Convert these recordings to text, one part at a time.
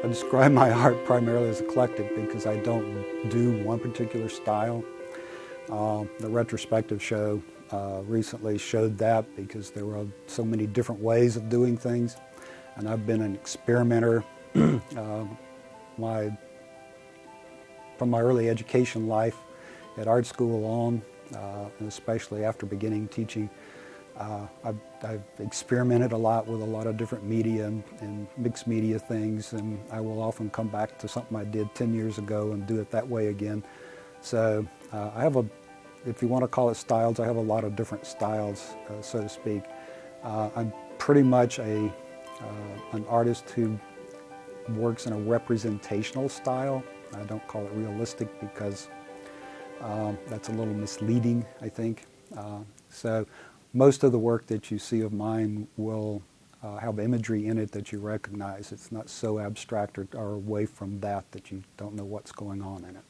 I describe my art primarily as eclectic because I don't do one particular style. The retrospective show recently showed that because there were so many different ways of doing things, and I've been an experimenter from my early education life at art school on, and especially after beginning teaching. I've experimented a lot with a lot of different media and mixed media things, and I will often come back to something I did 10 years ago and do it that way again. So I have if you want to call it styles, I have a lot of different styles, so to speak. I'm pretty much an artist who works in a representational style. I don't call it realistic because that's a little misleading, I think. So most of the work that you see of mine will have imagery in it that you recognize. It's not so abstract or away from that you don't know what's going on in it.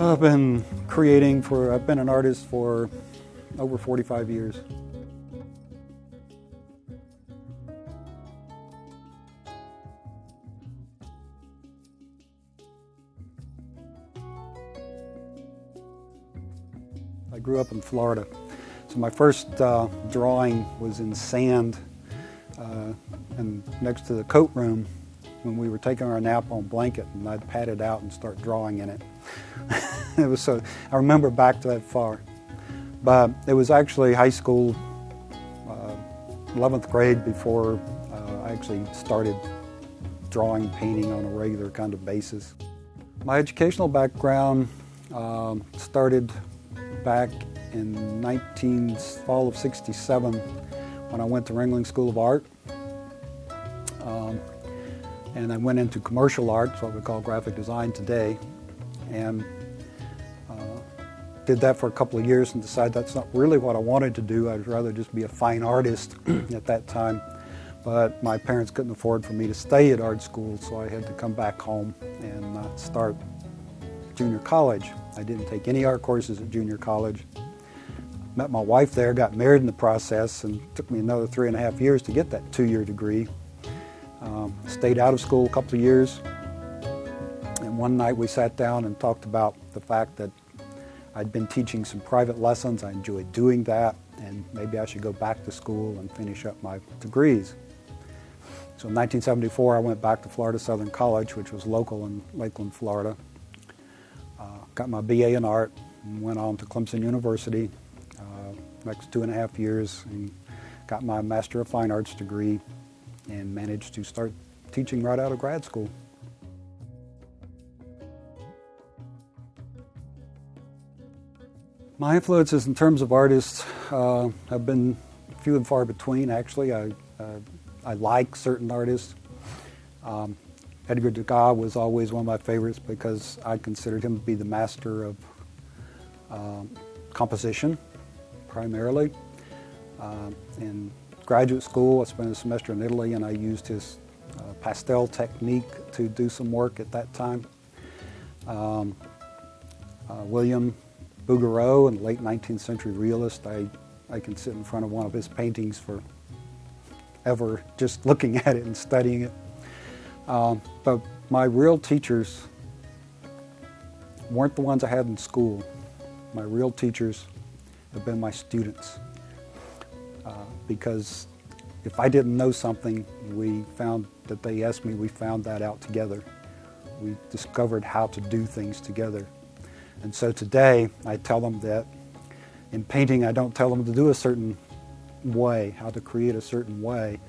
I've been an artist for over 45 years. I grew up in Florida, so my first drawing was in sand and next to the coat room when we were taking our nap on a blanket, and I'd pat it out and start drawing in it. It was so, I remember back to that far. But it was actually high school, 11th grade before I actually started drawing, painting on a regular kind of basis. My educational background started back in fall of '67 when I went to Ringling School of Art. And I went into commercial art, what we call graphic design today, and did that for a couple of years and decided that's not really what I wanted to do. I'd rather just be a fine artist at that time. But my parents couldn't afford for me to stay at art school, so I had to come back home and start junior college. I didn't take any art courses at junior college. Met my wife there, got married in the process, and it took me another 3.5 years to get that 2-year degree. Stayed out of school a couple of years, and one night we sat down and talked about the fact that I'd been teaching some private lessons. I enjoyed doing that, and maybe I should go back to school and finish up my degrees. So in 1974, I went back to Florida Southern College, which was local in Lakeland, Florida. Got my BA in art and went on to Clemson University next 2.5 years and got my Master of Fine Arts degree and managed to start teaching right out of grad school. My influences in terms of artists have been few and far between, actually. I like certain artists. Edgar Degas was always one of my favorites because I considered him to be the master of composition, primarily. In graduate school, I spent a semester in Italy, and I used his pastel technique to do some work at that time. William Bouguereau, a late 19th century realist. I can sit in front of one of his paintings for ever, just looking at it and studying it. But my real teachers weren't the ones I had in school. My real teachers have been my students. Because if I didn't know something, we found that they asked me, we found that out together. We discovered how to do things together. And so today, I tell them that in painting, I don't tell them to do a certain way, how to create a certain way,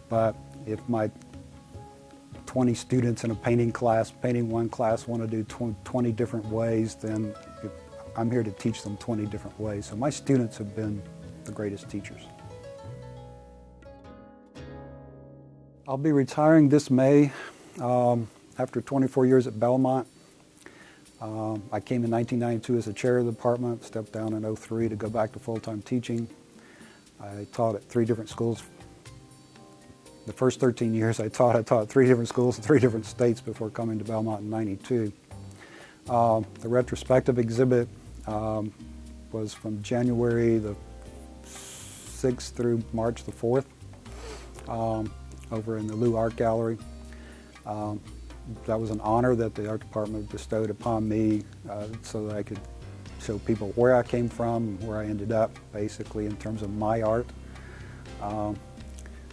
but if my 20 students in a painting one class want to do 20 different ways, then I'm here to teach them 20 different ways. So my students have been the greatest teachers. I'll be retiring this May. after 24 years at Belmont, I came in 1992 as the chair of the department, stepped down in 2003 to go back to full-time teaching. I taught at 3 different schools. The first 13 years I taught at 3 different schools in 3 different states before coming to Belmont in 92. The retrospective exhibit was from January the 6th through March the 4th over in the Lou Art Gallery. That was an honor that the art department bestowed upon me so that I could show people where I came from, where I ended up, basically, in terms of my art.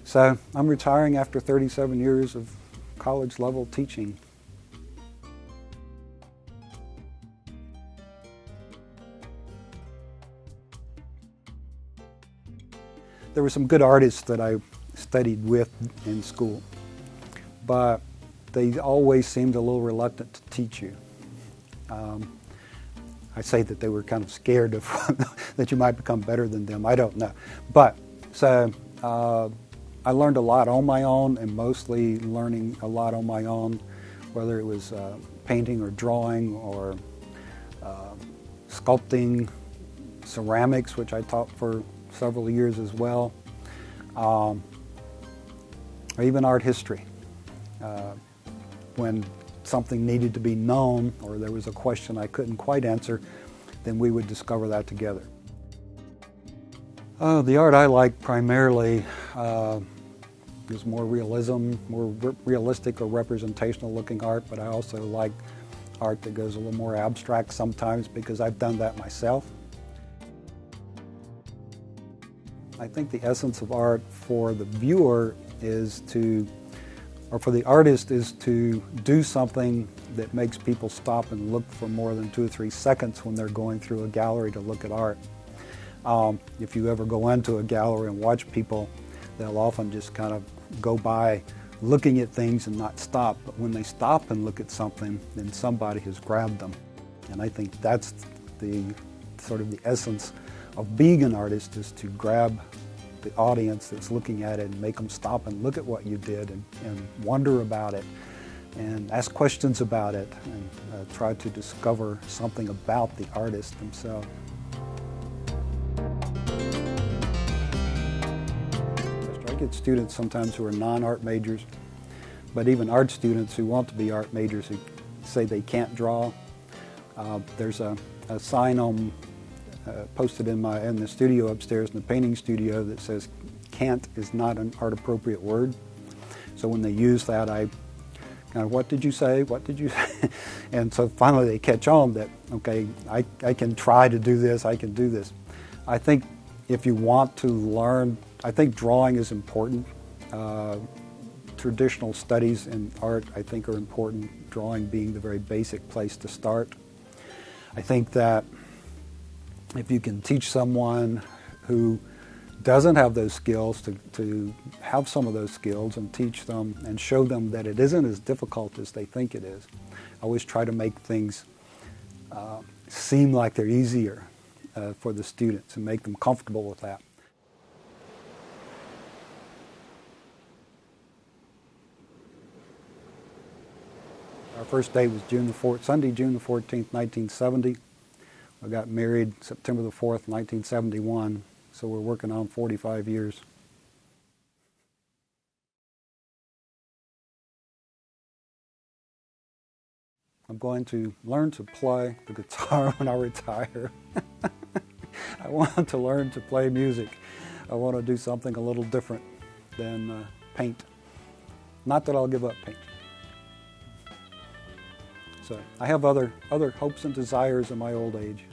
So I'm retiring after 37 years of college-level teaching. There were some good artists that I studied with in school, but they always seemed a little reluctant to teach you. I say that they were kind of scared of that you might become better than them. I don't know. But so I learned a lot on my own, and mostly learning a lot on my own, whether it was painting or drawing or sculpting, ceramics, which I taught for several years as well, or even art history. When something needed to be known or there was a question I couldn't quite answer, then we would discover that together. The art I like primarily is more realism, more realistic or representational looking art, but I also like art that goes a little more abstract sometimes because I've done that myself. I think the essence of art for the viewer is to, or for the artist, is to do something that makes people stop and look for more than 2 or 3 seconds when they're going through a gallery to look at art. If you ever go into a gallery and watch people, they'll often just kind of go by looking at things and not stop. But when they stop and look at something, then somebody has grabbed them. And I think that's the sort of the essence of being an artist, is to grab the audience that's looking at it and make them stop and look at what you did and wonder about it and ask questions about it and try to discover something about the artist themselves. I get students sometimes who are non-art majors, but even art students who want to be art majors who say they can't draw. There's a sign on posted in the studio upstairs, in the painting studio, that says "can't" is not an art-appropriate word. So when they use that, I kind of, what did you say? What did you say? And so finally they catch on that, okay, I can try to do this, I can do this. I think if you want to learn, I think drawing is important. Traditional studies in art, I think, are important, drawing being the very basic place to start. I think that if you can teach someone who doesn't have those skills to have some of those skills and teach them and show them that it isn't as difficult as they think it is. I always try to make things seem like they're easier for the students and make them comfortable with that. Our first day was Sunday, June the 14th, 1970. I got married September the 4th, 1971, so we're working on 45 years. I'm going to learn to play the guitar when I retire. I want to learn to play music. I want to do something a little different than paint. Not that I'll give up paint. So I have other hopes and desires in my old age.